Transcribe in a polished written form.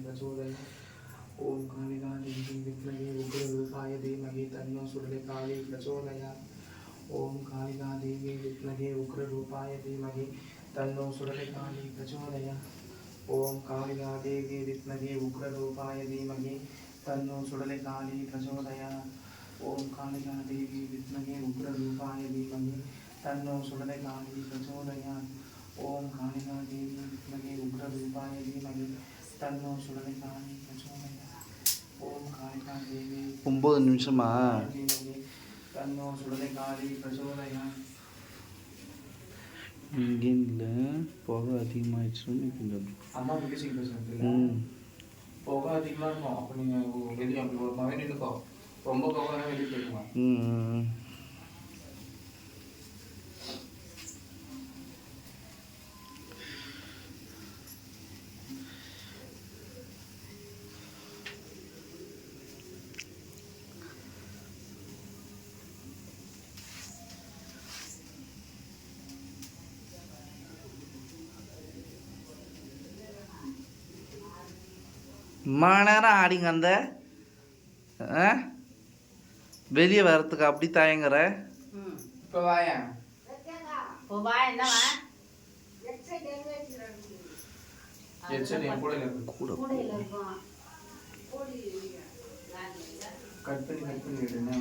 प्रचोदयात्। ओम कालिका देवी विद्महे उग्ररूपाय धीमहि तन्नो सूर्यकाली प्रचोदयात्। ओम कालिका देवी विद्महे उग्ररूपाय धीमहि तन्नो सूर्यकाली प्रचोदयात्। ओम कालिका देवी विद्महे उग्ररूपाय धीमहि तन्नो सूर्यकाली प्रचोदयात्। ओम कालिका देवी विद्महे उग्ररूपाय धीमहि तन्नो सूर्यकाली प्रचोदयात्। ओम कालिका देवी विद्महे उग्ररूपाय धीमहि तन्नो सूर्यकाली प्रचोदयात्। ओम कालिका देवी 9 நிமிஷமா तन्नो सूर्यकाली प्रचोदयात्। இங்கே இல்லை புகை அதிகமாகிடுச்சுன்னு கொஞ்சம் அம்மா பேசிக்கிட்டு பேசுறதுல புகை அதிகமாக இருக்கும். அப்போ நீங்கள் வெளியே அப்படி ஒரு மாதிரி நின்றுக்கோ. ரொம்ப புகை வெளியே போயிருக்குமா? மணி நேரம் ஆடிங்க அந்த வெளியே வர்றதுக்கு அப்படி தயங்குற. இப்போ வாயா கூட கட் பண்ணி விடுங்க.